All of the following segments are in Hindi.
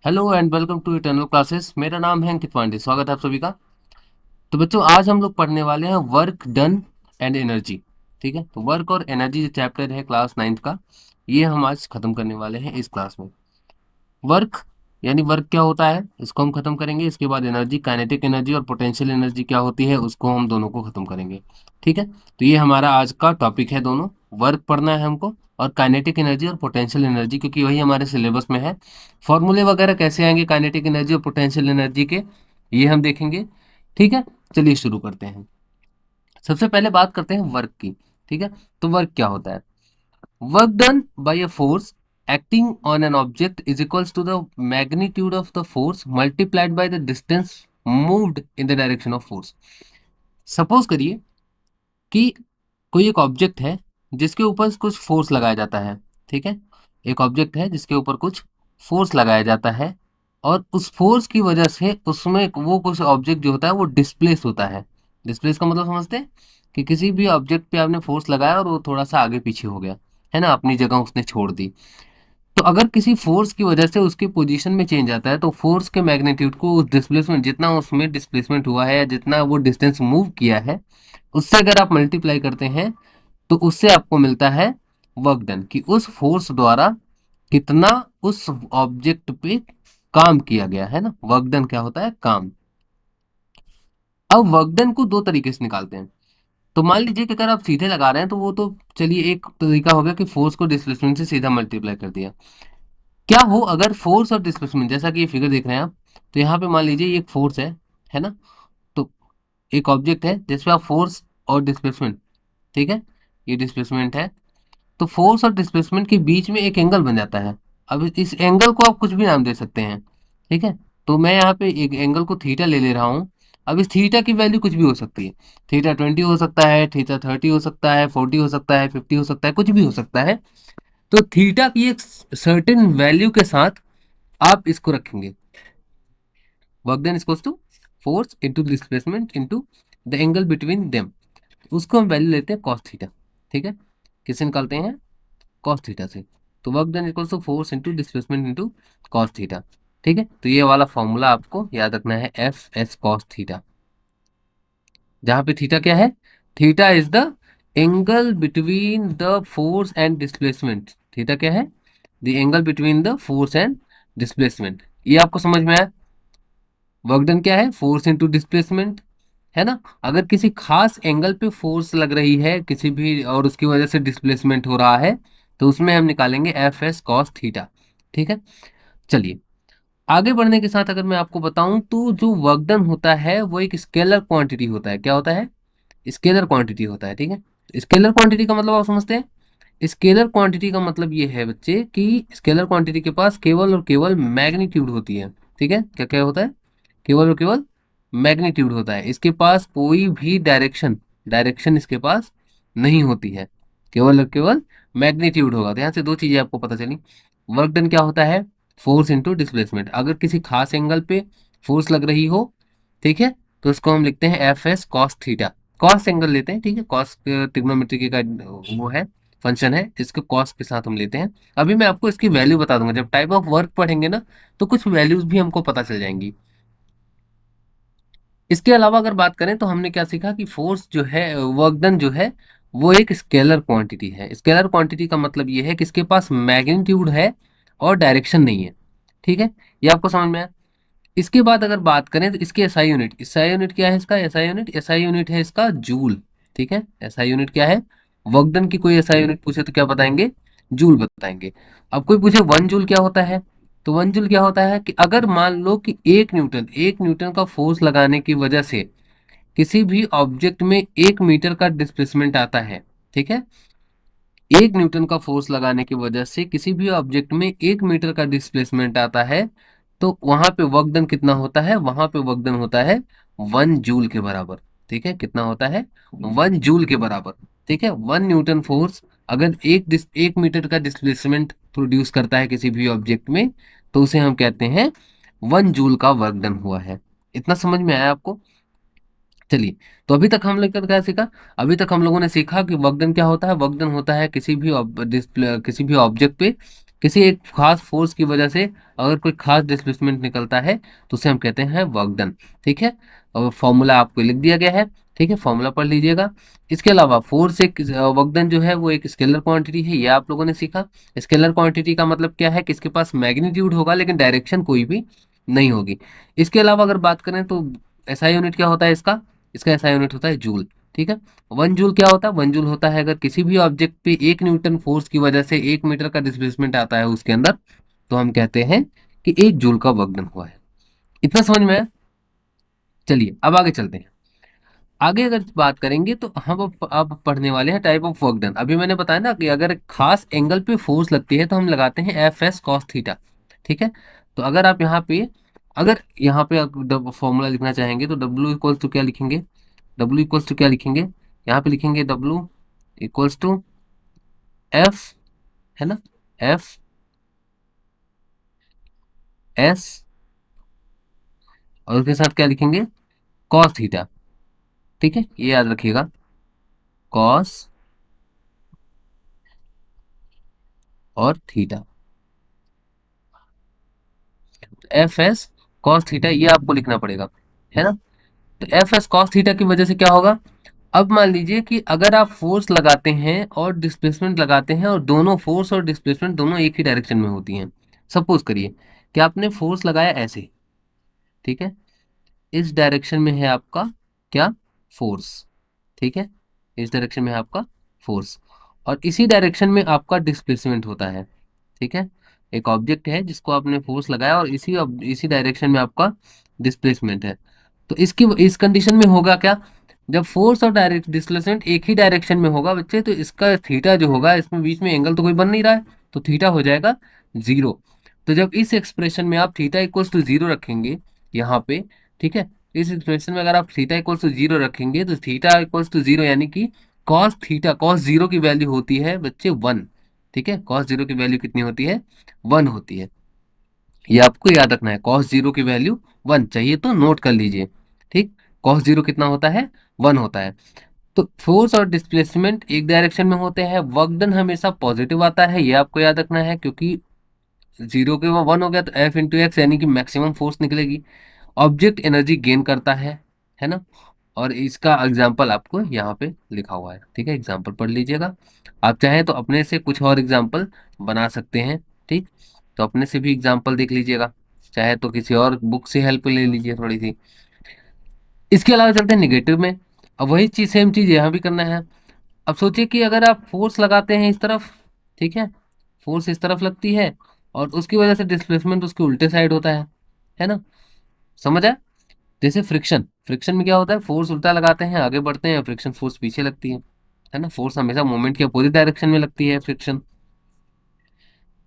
Hello and welcome to eternal classes. मेरा नाम है अंकित पांडे। स्वागत है आप सभी का। तो बच्चों, आज हम लोग पढ़ने वाले हैं वर्क डन एंड एनर्जी। ठीक है, तो वर्क और एनर्जी जो चैप्टर है क्लास नाइन्थ का, ये हम आज खत्म करने वाले हैं इस क्लास में। वर्क यानी वर्क क्या होता है, इसको हम खत्म करेंगे। इसके बाद एनर्जी, काइनेटिक एनर्जी और पोटेंशियल एनर्जी क्या होती है, उसको हम दोनों को खत्म करेंगे। ठीक है, तो ये हमारा आज का टॉपिक है। दोनों वर्क पढ़ना है हमको, और काइनेटिक एनर्जी और पोटेंशियल एनर्जी, क्योंकि वही हमारे सिलेबस में है। फॉर्मूले वगैरह कैसे आएंगे काइनेटिक एनर्जी और पोटेंशियल एनर्जी के, ये हम देखेंगे। ठीक है, चलिए शुरू करते हैं। सबसे पहले बात करते हैं वर्क की। ठीक है, तो वर्क क्या होता है? Work done by a force acting on an object is equals to the magnitude of the force multiplied by the distance moved in the direction of force. Suppose करिए कि कोई एक ऑब्जेक्ट है जिसके ऊपर कुछ फोर्स लगाया जाता है। ठीक है, एक ऑब्जेक्ट है जिसके ऊपर कुछ फोर्स लगाया जाता है, और उस फोर्स की वजह से उसमें वो कुछ ऑब्जेक्ट जो होता है वो डिस्प्लेस होता है। डिस्प्लेस का मतलब समझते हैं कि किसी भी ऑब्जेक्ट पे आपने फोर्स लगाया और वो थोड़ा सा आगे पीछे हो गया, है ना, अपनी जगह उसने छोड़ दी। तो अगर किसी फोर्स की वजह से उसकी पोजीशन में चेंज आता है, तो फोर्स के मैग्नीट्यूड को उस डिस्प्लेसमेंट, जितना उसमें डिस्प्लेसमेंट हुआ है या जितना वो डिस्टेंस मूव किया है, उससे अगर आप मल्टीप्लाई करते हैं, तो उससे आपको मिलता है वर्क डन, कि उस फोर्स द्वारा कितना उस ऑब्जेक्ट पे काम किया गया है ना। वर्क डन क्या होता है? काम। अब वर्क डन को दो तरीके से निकालते हैं। तो मान लीजिए कि अगर आप सीधे लगा रहे हैं, तो वो तो चलिए एक तरीका हो गया कि फोर्स को डिस्प्लेसमेंट से सीधा मल्टीप्लाई कर दिया। क्या हो अगर फोर्स और डिस्प्लेसमेंट, जैसा कि ये फिगर देख रहे हैं आप, तो यहाँ पे मान लीजिए ये एक फोर्स है ना। तो एक ऑब्जेक्ट है जिसपे आप फोर्स और डिस्प्लेसमेंट, ठीक है, ये डिस्प्लेसमेंट है। तो फोर्स और डिस्प्लेसमेंट के बीच में एक एंगल बन जाता है। अब इस एंगल को आप कुछ भी नाम दे सकते हैं। ठीक है, तो मैं यहाँ पे एक एंगल को थीटा ले ले रहा हूँ। अब इस थीटा की वैल्यू कुछ भी हो सकती है। थीटा 20 हो सकता है, थीटा 30 हो सकता है, 40 हो सकता है, 50 हो सकता है, कुछ भी हो सकता है। तो थीटा की एक सर्टेन वैल्यू के साथ आप इसको रखेंगे। Work done equals to force into displacement into the angle between them. उसको हम वैल्यू लेते हैं कॉस थीटा। ठीक है, किससे निकालते हैं? कॉस थीटा से। तो work done equals to force into displacement into cos theta. ठीक है, तो ये वाला फॉर्मूला आपको याद रखना है, एफ एस कॉस थीटा, जहां पे थीटा क्या है? Theta is the angle between the force and displacement. Theta क्या है? The angle between the force and displacement. ये आपको समझ में आया? वर्क डन क्या है? फोर्स इंटू डिस्प्लेसमेंट, है ना। अगर किसी खास एंगल पे फोर्स लग रही है किसी भी, और उसकी वजह से डिस्प्लेसमेंट हो रहा है, तो उसमें हम निकालेंगे एफ एस कॉस थीटा। ठीक है, चलिए आगे बढ़ने के साथ अगर मैं आपको बताऊं, तो जो वर्क डन होता है वो एक स्केलर क्वांटिटी होता है। क्या होता है? स्केलर क्वांटिटी होता है। ठीक है, स्केलर क्वांटिटी का मतलब आप समझते हैं? स्केलर क्वांटिटी का मतलब ये है बच्चे कि स्केलर क्वांटिटी के पास केवल और केवल मैग्नीट्यूड होती है। ठीक है, क्या क्या होता है? केवल और केवल मैग्नीट्यूड होता है। इसके पास कोई भी डायरेक्शन डायरेक्शन इसके पास नहीं होती है। केवल और केवल मैग्नीट्यूड होगा। तो यहाँ से दो चीजें आपको पता चली। वर्क डन क्या होता है? Force into displacement. अगर किसी खास एंगल पे फोर्स लग रही हो, ठीक है, तो उसको हम लिखते हैं F S cos theta. Cos angle लेते हैं, ठीक है, कॉस ट्रिग्नोमेट्री का वो है, फंक्शन है, इसको कॉस के साथ हम लेते हैं। अभी मैं आपको इसकी वैल्यू बता दूंगा। जब टाइप ऑफ वर्क पढ़ेंगे ना, तो कुछ वैल्यूज भी हमको पता चल जाएंगी। इसके अलावा अगर बात करें, तो हमने क्या सीखा कि फोर्स जो है, वर्क डन जो है, वो एक स्केलर क्वांटिटी है। स्केलर क्वांटिटी का मतलब ये है कि इसके पास मैग्नीट्यूड है और डायरेक्शन नहीं है। ठीक है, ये आपको समझ में आया? इसके बाद अगर बात करें, तो इसकी एसआई यूनिट, एसआई यूनिट क्या है? इसका एसआई यूनिट है इसका जूल। ठीक है, एसआई यूनिट क्या है? वर्क डन की कोई एसआई यूनिट पूछे तो क्या बताएंगे? जूल बताएंगे। अब कोई पूछे वन जूल क्या होता है, तो वन जूल क्या होता है कि अगर मान लो कि एक न्यूटन का फोर्स लगाने की वजह से किसी भी ऑब्जेक्ट में 1 मीटर का डिस्प्लेसमेंट आता है। ठीक है, 1 न्यूटन का फोर्स लगाने की वजह से किसी भी ऑब्जेक्ट में 1 मीटर का डिस्प्लेसमेंट आता है, तो वहां पे वर्क डन कितना होता है? वहां पे वर्क डन होता है 1 जूल के बराबर। ठीक है, कितना होता है? 1 जूल के बराबर। ठीक है, 1 न्यूटन फोर्स अगर 1 मीटर का डिस्प्लेसमेंट प्रोड्यूस करता है किसी भी ऑब्जेक्ट में, तो उसे हम कहते हैं 1 जूल का वर्क डन हुआ है। इतना समझ में आया आपको? चलिए, तो अभी तक हम लोग का क्या सीखा? अभी तक हम लोगों ने सीखा कि वर्क डन क्या होता है। वर्क डन होता है किसी भी किसी भी ऑब्जेक्ट पे किसी एक खास फोर्स की वजह से अगर कोई खास डिस्प्लेसमेंट निकलता है तो उसे हम कहते हैं वर्क डन। ठीक है, और फॉर्मूला आपको लिख दिया गया है। ठीक है, फॉर्मूला पढ़ लीजिएगा। इसके अलावा फोर्स एक वर्क डन जो है वो एक स्केलर क्वांटिटी है, ये आप लोगों ने सीखा। स्केलर क्वांटिटी का मतलब क्या है कि इसके पास मैग्नीट्यूड होगा लेकिन डायरेक्शन कोई भी नहीं होगी। इसके अलावा अगर बात करें तो एसआई यूनिट क्या होता है इसका, इसका एसआई यूनिट होता है जूल। ठीक है, 1 जूल क्या होता है, 1 जूल होता है अगर किसी भी ऑब्जेक्ट पे 1 न्यूटन फोर्स की वजह से 1 मीटर का डिस्प्लेसमेंट आता है उसके अंदर, तो हम कहते हैं कि 1 जूल का वर्क डन हुआ है। इतना समझ में आया? चलिए अब आगे चलते हैं। आगे अगर बात करेंगे तो हम अब पढ़ने वाले हैं टाइप ऑफ वर्क डन। अभी मैंने बताया ना कि अगर खास एंगल पे फोर्स लगती है तो हम लगाते हैं एफ एस कॉस थीटा। ठीक है, तो अगर आप यहाँ पे, अगर यहाँ पे फॉर्मूला लिखना चाहेंगे तो डब्ल्यू इक्वल्स टू क्या लिखेंगे, डब्ल्यू इक्वल्स टू क्या लिखेंगे, यहाँ पे लिखेंगे डब्ल्यू इक्वल्स टू एफ, है ना, एफ एस, और उसके साथ क्या लिखेंगे, कॉस थीटा। ठीक है, ये याद रखिएगा, कॉस और theta, F S cos theta ये आपको लिखना पड़ेगा, है ना। तो एफ एस कॉस थीटा की वजह से क्या होगा, अब मान लीजिए कि अगर आप फोर्स लगाते हैं और डिस्प्लेसमेंट लगाते हैं और दोनों फोर्स और डिस्प्लेसमेंट दोनों एक ही डायरेक्शन में होती हैं। सपोज करिए कि आपने फोर्स लगाया ऐसे, ठीक है, इस डायरेक्शन में है आपका क्या, फोर्स। ठीक है, इस डायरेक्शन में है आपका फोर्स, और इसी डायरेक्शन में आपका डिस्प्लेसमेंट होता है। ठीक है, एक ऑब्जेक्ट है जिसको आपने फोर्स लगाया और इसी डायरेक्शन में आपका डिस्प्लेसमेंट है। तो इसकी इस कंडीशन में होगा क्या, जब फोर्स और डायरेक्ट डिस्प्लेसमेंट एक ही डायरेक्शन में होगा बच्चे, तो इसका थीटा जो होगा, इसमें बीच में एंगल तो कोई बन नहीं रहा है, तो थीटा हो जाएगा 0। तो जब इस एक्सप्रेशन में आप थीटा इक्वल्स टू 0 रखेंगे यहाँ पे, ठीक है, इस एक्सप्रेशन में अगर आप थीटा इक्वल्स टू 0 रखेंगे तो थीटा इक्वल्स टू 0 यानी कि कॉस थीटा, कॉस 0 की वैल्यू होती है बच्चे 1। ठीक है, कॉस 0 की वैल्यू कितनी होती है, 1 होती है। ये आपको याद रखना है, कॉस 0 की वैल्यू 1, चाहिए तो नोट कर लीजिए। ठीक, कॉस 0 कितना होता है, 1 होता है। तो फोर्स और डिस्प्लेसमेंट एक डायरेक्शन में होते हैं, वर्क डन हमेशा पॉजिटिव आता है, ये आपको याद रखना है, क्योंकि 0 के वो 1 हो गया तो एफ इंटू एक्स यानी कि मैक्सिमम फोर्स निकलेगी। ऑब्जेक्ट एनर्जी गेन करता है ना। और इसका एग्जाम्पल आपको यहाँ पे लिखा हुआ है। ठीक है, एग्जाम्पल पढ़ लीजिएगा। आप चाहें तो अपने से कुछ और एग्जाम्पल बना सकते हैं। ठीक, तो अपने से भी एग्जाम्पल देख लीजिएगा, चाहे तो किसी और बुक से हेल्प ले लीजिए थोड़ी सी। इसके अलावा चलते हैं निगेटिव में। अब वही चीज, सेम चीज यहाँ भी करना है। अब सोचिए कि अगर आप फोर्स लगाते हैं इस तरफ, ठीक है, फोर्स इस तरफ लगती है और उसकी वजह से डिस्प्लेसमेंट उसके उल्टे साइड होता है ना। समझ आया? जैसे फ्रिक्शन, फ्रिक्शन में क्या होता है, फोर्स उल्टा लगाते हैं आगे बढ़ते हैं, फ्रिक्शन फोर्स पीछे लगती है ना। फोर्स हमेशा मूवमेंट के अपोजिट डायरेक्शन में लगती है फ्रिक्शन।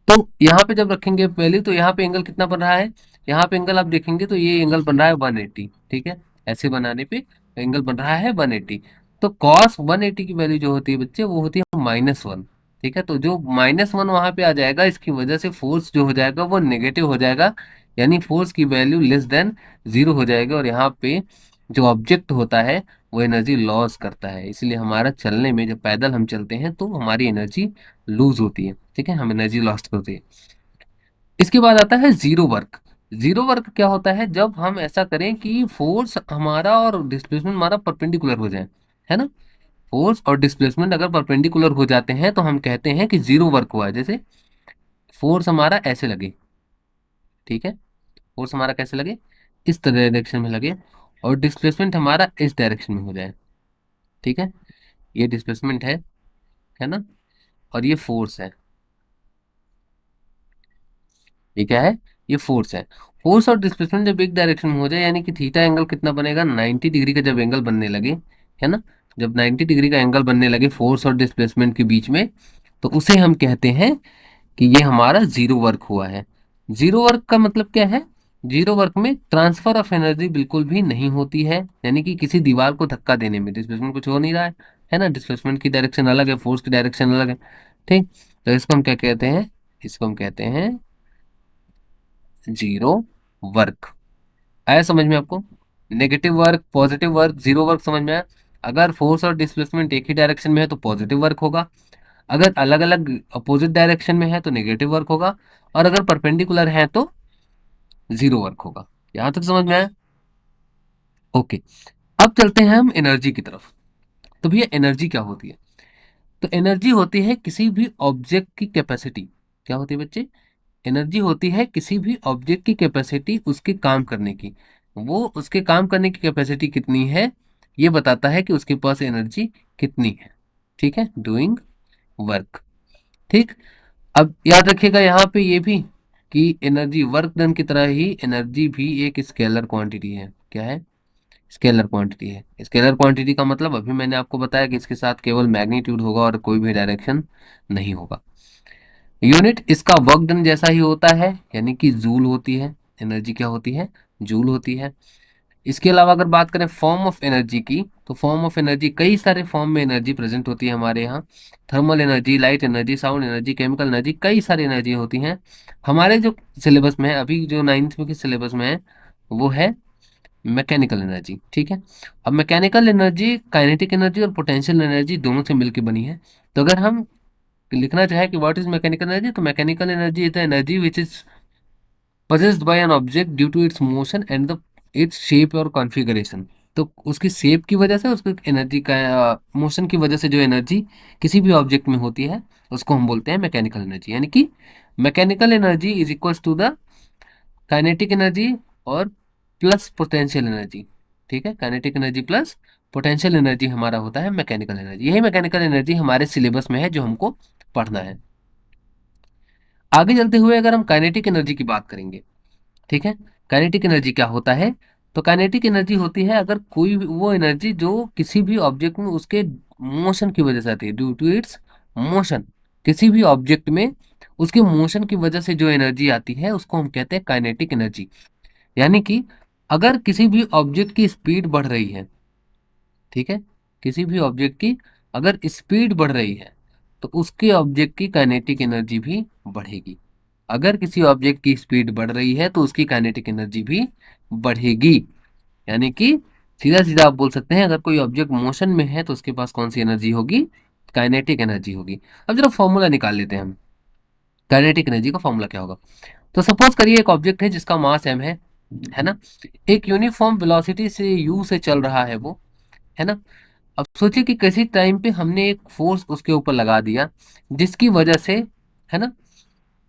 तो यहाँ पे जब रखेंगे पहले, तो यहाँ पे एंगल कितना बन रहा है, यहाँ पे एंगल आप देखेंगे तो ये एंगल बन रहा है 180। ठीक है, ऐसे बनाने पे एंगल बन रहा है 180। तो कॉस 180 की वैल्यू जो होती है बच्चे वो होती है -1। ठीक है, तो जो -1 वहां पे आ जाएगा, इसकी वजह से फोर्स जो हो जाएगा वो नेगेटिव हो जाएगा, यानी फोर्स की वैल्यू लेस देन 0 हो जाएगी। और यहाँ पे जो ऑब्जेक्ट होता है वो एनर्जी लॉस करता है, इसलिए हमारा चलने में, जब पैदल हम चलते हैं तो हमारी एनर्जी लूज होती है। ठीक है, हम एनर्जी लॉस्ट करते हैं। इसके बाद आता है जीरो वर्क। जीरो वर्क क्या होता है, जब हम ऐसा करें कि फोर्स हमारा और डिस्प्लेसमेंट हमारा परपेंडिकुलर हो जाए, है ना। फोर्स और डिस्प्लेसमेंट अगर परपेंडिकुलर हो जाते हैं तो हम कहते हैं कि जीरो वर्क हुआ है। जैसे फोर्स हमारा ऐसे लगे, ठीक है, फोर्स हमारा कैसे लगे, इस डायरेक्शन में लगे, और डिस्प्लेसमेंट हमारा इस डायरेक्शन में हो जाए। ठीक है, ये डिस्प्लेसमेंट है ना, और ये फोर्स है, ये क्या है, ये फोर्स है। फोर्स और डिस्प्लेसमेंट जब एक डायरेक्शन में हो जाए, यानी कि थीटा एंगल कितना बनेगा, 90 डिग्री का जब एंगल बनने लगे, है ना, जब 90 डिग्री का एंगल बनने लगे फोर्स और डिस्प्लेसमेंट के बीच में, तो उसे हम कहते हैं कि ये हमारा जीरो वर्क हुआ है। जीरो वर्क का मतलब क्या है, जीरो वर्क में ट्रांसफर ऑफ एनर्जी बिल्कुल भी नहीं होती है, यानी कि किसी दीवार को धक्का देने में डिस्प्लेसमेंट कुछ हो नहीं रहा है ना, डिस्प्लेसमेंट की डायरेक्शन अलग है, फोर्स की डायरेक्शन अलग है। ठीक, तो इसको हम क्या कहते हैं, इसको हम कहते हैं जीरो वर्क। आया समझ में आपको? Negative work, positive work, zero work समझ में आया। अगर फोर्स और डिस्प्लेसमेंट एक ही डायरेक्शन में है तो पॉजिटिव वर्क होगा, अगर अलग अलग अपोजिट डायरेक्शन में है तो नेगेटिव वर्क होगा, और अगर परपेंडिकुलर है तो जीरो वर्क होगा। यहां तक समझ में आया? ओके। अब चलते हैं हम एनर्जी की तरफ। तो भैया एनर्जी क्या होती है? तो एनर्जी होती है किसी भी ऑब्जेक्ट की कैपेसिटी। क्या होती है बच्चे? एनर्जी होती है किसी भी ऑब्जेक्ट की कैपेसिटी उसके काम करने की। वो उसके काम करने की कैपेसिटी कितनी है, ये बताता है कि उसके पास एनर्जी कितनी है। ठीक है, डूइंग वर्क। ठीक। अब याद रखिएगा यहाँ पे ये भी कि एनर्जी वर्क डन की तरह ही एनर्जी भी एक स्केलर क्वांटिटी है। क्या है? स्केलर क्वांटिटी है। स्केलर क्वांटिटी का मतलब अभी मैंने आपको बताया कि इसके साथ केवल मैग्नीट्यूड होगा और कोई भी डायरेक्शन नहीं होगा। यूनिट इसका वर्क डन जैसा ही होता है, यानी कि जूल होती है। एनर्जी क्या होती है? जूल होती है। इसके अलावा अगर बात करें फॉर्म ऑफ एनर्जी की, तो फॉर्म ऑफ एनर्जी कई सारे फॉर्म में एनर्जी प्रेजेंट होती है हमारे यहाँ। Thermal energy, light energy, sound energy, chemical energy, कई सारी एनर्जी होती हैं। हमारे जो सिलेबस में है अभी, जो 9th में के सिलेबस में है, वो है मैकेनिकल एनर्जी। ठीक है। अब मैकेनिकल एनर्जी काइनेटिक एनर्जी और पोटेंशियल एनर्जी दोनों से मिलकर बनी है। तो अगर हम लिखना चाहे कि व्हाट इज मैकेनिकल एनर्जी, तो mechanical energy is the energy which is possessed by an object due to its motion and the its shape और कॉन्फ़िगरेशन। तो उसकी शेप की वजह से, उसकी एनर्जी का मोशन की वजह से जो एनर्जी किसी भी ऑब्जेक्ट में होती है उसको हम बोलते हैं मैकेनिकल एनर्जी। यानी कि mechanical energy is equals to the kinetic energy और प्लस पोटेंशियल एनर्जी। ठीक है, kinetic energy plus potential energy हमारा होता है मैकेनिकल एनर्जी। यही मैकेनिकल एनर्जी हमारे सिलेबस में है जो हमको पढ़ना है। आगे चलते हुए अगर हम काइनेटिक एनर्जी की बात करेंगे, ठीक है, काइनेटिक एनर्जी क्या होता है? तो काइनेटिक एनर्जी होती है अगर कोई वो एनर्जी जो किसी भी ऑब्जेक्ट में उसके मोशन की वजह से आती है, ड्यू टू इट्स मोशन। किसी भी ऑब्जेक्ट में उसके मोशन की वजह से जो एनर्जी आती है उसको हम कहते हैं काइनेटिक एनर्जी। यानी कि अगर किसी भी ऑब्जेक्ट की स्पीड बढ़ रही है, ठीक है, किसी भी ऑब्जेक्ट की अगर स्पीड बढ़ रही है तो उसके ऑब्जेक्ट की काइनेटिक एनर्जी भी बढ़ेगी। अगर किसी ऑब्जेक्ट की स्पीड बढ़ रही है तो उसकी काइनेटिक एनर्जी भी बढ़ेगी। यानी कि सीधा सीधा आप बोल सकते हैं, अगर कोई ऑब्जेक्ट मोशन में है तो उसके पास कौन सी एनर्जी होगी? काइनेटिक एनर्जी होगी। अब जरा फॉर्मूला निकाल लेते हैं हम। काइनेटिक एनर्जी का फॉर्मूला क्या होगा? तो सपोज करिए एक ऑब्जेक्ट है जिसका मास m है ना, एक यूनिफॉर्म वेलोसिटी से u से चल रहा है वो, है ना। अब सोचिए कि किसी टाइम पे हमने एक फोर्स उसके ऊपर लगा दिया जिसकी वजह से, है ना,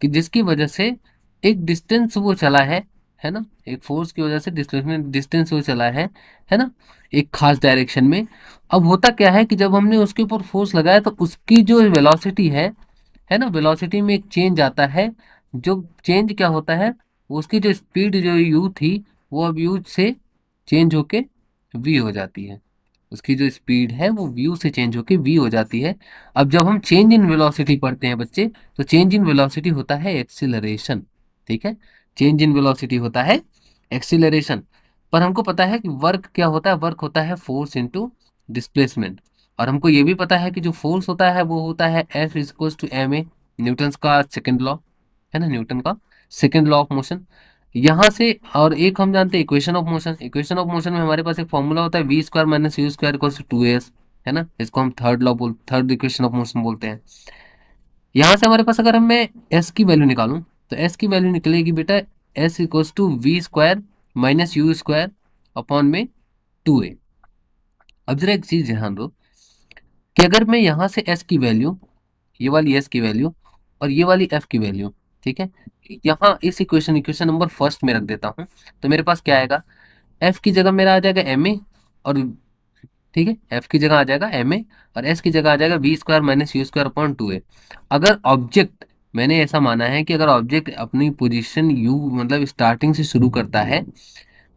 कि जिसकी वजह से एक डिस्टेंस वो चला है ना, एक फोर्स की वजह से डिस्टेंस डिस्टेंस वो चला है ना, एक खास डायरेक्शन में। अब होता क्या है कि जब हमने उसके ऊपर फोर्स लगाया तो उसकी जो वेलोसिटी है ना, वेलोसिटी में एक चेंज आता है। जो चेंज क्या होता है? उसकी जो स्पीड जो यू थी वो अब यू से चेंज होके वी हो जाती है। उसकी जो स्पीड है वो व्यू से चेंज होके वी हो जाती है। अब जब हम चेंज इन वेलोसिटी पढ़ते हैं बच्चे, तो चेंज इन वेलोसिटी होता है एक्सीलरेशन। ठीक है, चेंज इन वेलोसिटी होता है एक्सीलरेशन। पर हमको पता है कि वर्क क्या होता है? वर्क होता है फोर्स इनटू डिस्प्लेसमेंट। और हमको ये भी पता है कि जो फोर्स होता है वो होता है F equals to m a, Newton का सेकंड लॉ, है ना, न्यूटन का सेकंड लॉ ऑफ मोशन। यहाँ से और एक हम जानते हैं equation of motion. Equation of motion में हमारे पास एक फॉर्मूला होता है v square minus u square equals to 2s, है ना। इसको हम थर्ड इक्वेशन ऑफ मोशन बोलते हैं। यहाँ से हमारे पास अगर मैं एस की वैल्यू निकालूं, तो एस की वैल्यू निकलेगी बेटा s equals to v square minus u square upon में 2a। अब जरा एक चीज ध्यान दो कि अगर मैं यहाँ से एस की वैल्यू, ये वाली एस की वैल्यू और ये वाली एफ की वैल्यू, ठीक है, यहाँ इस इक्वेशन नंबर फर्स्ट में रख देता हूँ, तो मेरे पास क्या आएगा? एफ की जगह मेरा आ जाएगा एम ए, और ठीक है, एफ की जगह आ जाएगा एम ए और एस की जगह आ जाएगा v square minus u square upon 2a। अगर ऑब्जेक्ट, मैंने ऐसा माना है कि अगर ऑब्जेक्ट अपनी पोजीशन यू मतलब स्टार्टिंग से शुरू करता है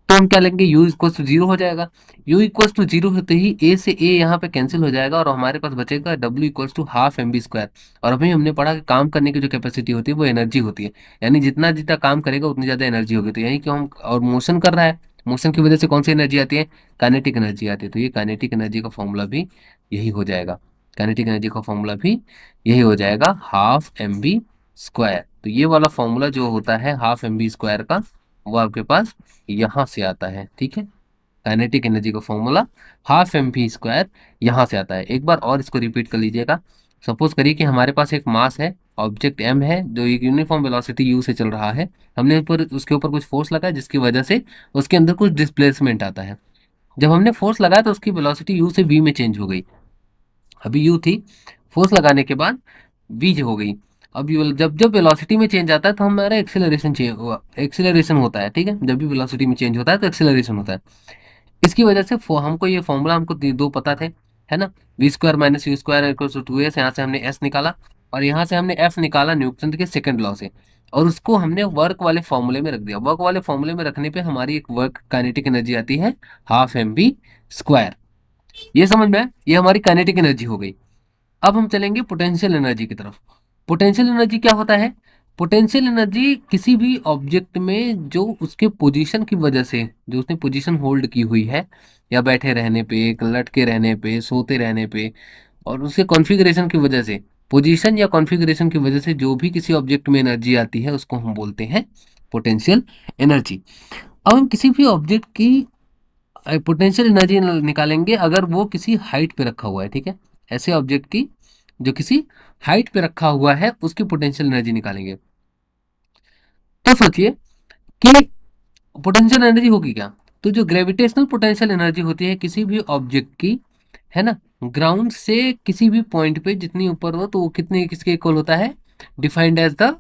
तो हम क्या लेंगे? u इक्वल टू जीरो हो जाएगा। u इक्वल टू जीरो होते ही a से a यहाँ पे कैंसिल हो जाएगा और हमारे पास बचेगा w equal to half m b square. और अभी हमने पढ़ा कि काम करने की जो कैपेसिटी होती है वो एनर्जी होती है, यानी जितना जितना काम करेगा उतनी ज़्यादा एनर्जी होगी। तो यही क्यों हम, और मोशन कर रहा है, मोशन की वजह से कौन सी एनर्जी आती है? काइनेटिक एनर्जी आती है। तो ये काइनेटिक एनर्जी का फॉर्मूला भी यही हो जाएगा। काइनेटिक एनर्जी का फॉर्मूला भी यही हो जाएगा, हाफ एम बी स्क्वायर। तो ये वाला फॉर्मूला जो होता है हाफ एम बी स्क्वायर का, वो आपके पास यहां से आता है। ठीक है, काइनेटिक एनर्जी का formula half m v square यहां से आता है। एक बार और इसको रिपीट कर लीजिएगा, सपोज करिए कि हमारे पास एक मास है, ऑब्जेक्ट एम है, जो एक यूनिफॉर्म वेलोसिटी यू से चल रहा है। हमने ऊपर उसके ऊपर कुछ फोर्स लगाया जिसकी वजह से उसके अंदर कुछ डिस्प्लेसमेंट आता है। जब हमने फोर्स लगाया तो उसकी वेलोसिटी यू से वी में चेंज हो गई। अभी यू थी, फोर्स लगाने के बाद वी हो गई। अब जब जब वेलोसिटी में चेंज आता है तो हमारा एक्सेलरेशन चेंज हुआ, एक्सेलरेशन होता है, ठीक है। जब भी वेलोसिटी में चेंज होता है तो एक्सेलरेशन होता है। इसकी वजह से हमको ये फॉर्मूला हमको दो पता थे, है ना। V square minus u square equal to 2s, यहाँ से हमने एस निकाला और यहाँ से हमने एफ निकाला न्यूटन के सेकंड लॉ से, और उसको हमने वर्क वाले फॉर्मूले में रख दिया। वर्क वाले फॉर्मूले में रखने पे हमारी एक वर्क काइनेटिक एनर्जी आती है हाफ एम बी स्क्वायर। ये समझ में आया? ये हमारी काइनेटिक एनर्जी हो गई। अब हम चलेंगे पोटेंशियल एनर्जी की तरफ। पोटेंशियल एनर्जी क्या होता है? पोटेंशियल एनर्जी किसी भी ऑब्जेक्ट में जो उसके पोजीशन की वजह से, जो उसने पोजीशन होल्ड की हुई है, या बैठे रहने पे, लटके रहने पे, सोते रहने पे, और उसके कॉन्फ़िगरेशन की वजह से, पोजीशन या कॉन्फ़िगरेशन की वजह से जो भी किसी ऑब्जेक्ट में एनर्जी आती है उसको हम बोलते हैं पोटेंशियल एनर्जी। अब हम किसी भी ऑब्जेक्ट की पोटेंशियल एनर्जी निकालेंगे अगर वो किसी हाइट पे रखा हुआ है, ठीक है। ऐसे ऑब्जेक्ट की जो किसी हाइट पे रखा हुआ है उसकी पोटेंशियल एनर्जी निकालेंगे। तो सोचिए कि पोटेंशियल एनर्जी होगी क्या? तो जो ग्रेविटेशनल पोटेंशियल एनर्जी होती है किसी भी ऑब्जेक्ट की, है ना, ग्राउंड से किसी भी पॉइंट पे जितनी ऊपर हो तो वो कितने किसके इक्वल होता है? Defined as the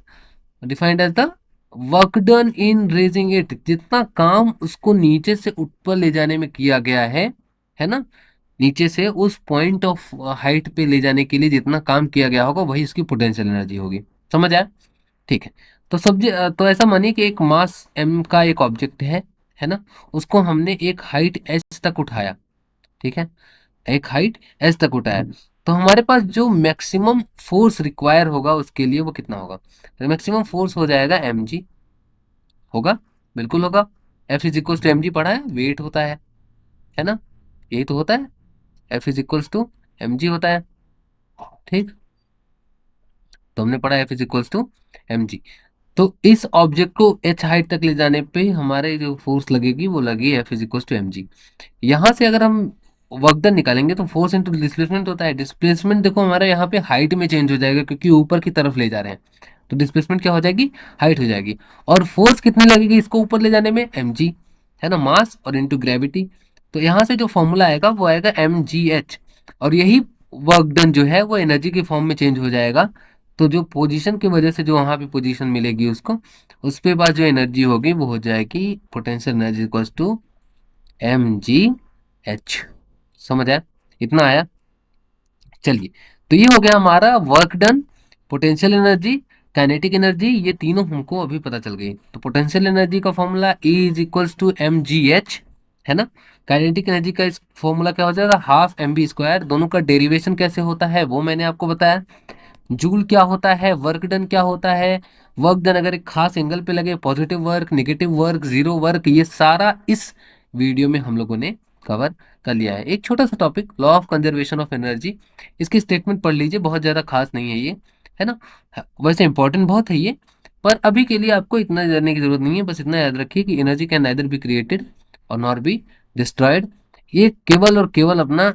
defined as the work done in raising it. जितना काम उसको नीचे से ऊपर ले जाने में किया गया है ना, नीचे से उस पॉइंट ऑफ हाइट पे ले जाने के लिए जितना काम किया गया होगा वही उसकी पोटेंशियल एनर्जी होगी। समझ आया? ठीक है। तो तो ऐसा मानिए कि एक मास m का एक ऑब्जेक्ट है ना, उसको हमने एक हाइट h तक उठाया, ठीक है। एक हाइट h तक उठाया, तो हमारे पास जो मैक्सिमम फोर्स रिक्वायर होगा उसके लिए वो कितना होगा? तो मैक्सिमम फोर्स हो जाएगा mg। होगा, बिल्कुल होगा। F is equal to mg पढ़ा है, वेट होता है ना, यही तो होता है। F is equal to mg होता है, ठीक। तो हमने पढ़ा F is equal to mg। तो इस ऑब्जेक्ट को h हाइट तक ले जाने पे हमारे जो फोर्स लगेगी वो लगेगी F is equal to mg। यहाँ से अगर हम वर्क डन निकालेंगे तो फोर्स इंटू डिस्प्लेसमेंट होता है। डिस्प्लेसमेंट देखो हमारे यहाँ पे हाइट में चेंज हो जाएगा क्योंकि ऊपर की तरफ ले जा रहे हैं, तो डिस्प्लेसमेंट क्या हो जाएगी? हाइट हो जाएगी। और फोर्स कितनी लगेगी इसको ऊपर ले जाने में? mg, है ना, मास और इंटू ग्रेविटी। तो यहाँ से जो फॉर्मूला आएगा वो आएगा mgh, और यही वर्क डन जो है वो एनर्जी के फॉर्म में चेंज हो जाएगा। तो जो पोजीशन की वजह से जो वहां पे पोजीशन मिलेगी उसको, उस पे बाद जो एनर्जी होगी वो हो जाएगी potential energy equals to mgh। समझ आया? इतना आया? चलिए, तो ये हो गया हमारा work done, potential energy, kinetic energy, ये तीनों हमको अभी पता चल गई। तो पोटेंशियल एनर्जी का formula E is equals to mgh, है ना। काइनेटिक एनर्जी का इस फॉर्मूला क्या हो जाएगा? Half m b square. दोनों का डेरिवेशन कैसे होता है वो मैंने आपको बताया। जूल क्या होता है, वर्क डन क्या होता है, वर्क डन अगर एक खास एंगल पे लगे, positive work, negative work, zero work, ये सारा इस वीडियो में हम लोगों ने कवर कर लिया है। एक छोटा सा topic, law of conservation of energy, इसकी स्टेटमेंट पढ़ लीजिए, बहुत ज़्यादा खास नहीं है ये, है ना। वैसे इंपॉर्टेंट बहुत है ये, पर अभी के लिए आपको इतना जानने की जरूरत नहीं है। बस इतना याद रखिए कि energy can neither be created और नॉर बी डिस्ट्रॉयड। ये केवल और केवल अपना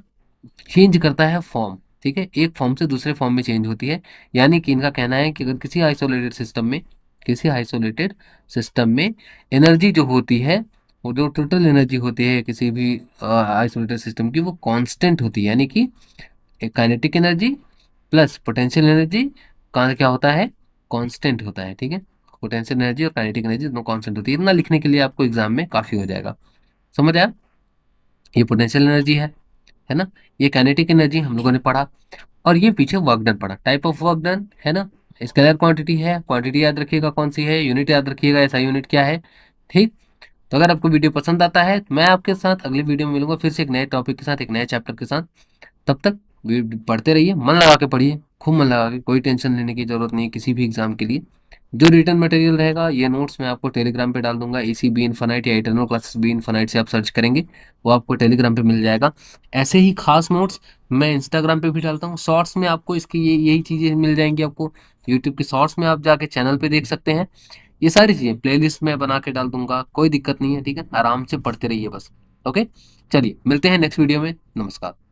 चेंज करता है फॉर्म, ठीक है, एक फॉर्म से दूसरे फॉर्म में चेंज होती है। यानी कि इनका कहना है कि अगर किसी आइसोलेटेड सिस्टम में एनर्जी जो होती है, वो जो टोटल एनर्जी होती है किसी भी आइसोलेटेड सिस्टम की, वो कांस्टेंट होती है। यानी कि kinetic energy plus potential energy का क्या होता है? कांस्टेंट होता है, ठीक है। पोटेंशियल एनर्जी और काइनेटिक एनर्जी दोनों कांस्टेंट होती है। इतना लिखने के लिए आपको एग्जाम में काफी हो जाएगा। समझ आया? ये पोटेंशियल एनर्जी है ना, ये काइनेटिक एनर्जी हम लोगों ने पढ़ा, और ये पीछे वर्क डन पढ़ा। टाइप ऑफ वर्क डन, है ना, स्केलर क्वांटिटी है, क्वांटिटी याद रखिएगा कौन सी है, यूनिट याद रखिएगा एसआई यूनिट क्या है, ठीक। तो अगर आपको वीडियो पसंद आता है तो मैं आपके साथ अगली वीडियो में मिलूंगा फिर से एक नए टॉपिक के साथ, एक नए चैप्टर के साथ। तब तक पढ़ते रहिए, मन लगा के पढ़िए, खूब मन लगा के, कोई टेंशन लेने की जरूरत नहीं है किसी भी एग्जाम के लिए। जो रिटर्न मटेरियल रहेगा ये नोट्स मैं आपको टेलीग्राम पे डाल दूंगा, एसी बी इनफाइनाइट या इटरनल क्लासेस बी इनफाइनाइट से आप सर्च करेंगे, वो आपको टेलीग्राम पे मिल जाएगा। ऐसे ही खास नोट्स मैं इंस्टाग्राम पे भी डालता हूँ, शॉर्ट्स में आपको इसकी यही चीज़ें मिल जाएंगी आपको। यूट्यूब के शॉर्ट्स में आप जाके चैनल पे देख सकते हैं। ये सारी चीज़ें प्लेलिस्ट में बना के डाल दूंगा, कोई दिक्कत नहीं है, ठीक है। आराम से पढ़ते रहिए बस। ओके, चलिए मिलते हैं नेक्स्ट वीडियो में। नमस्कार।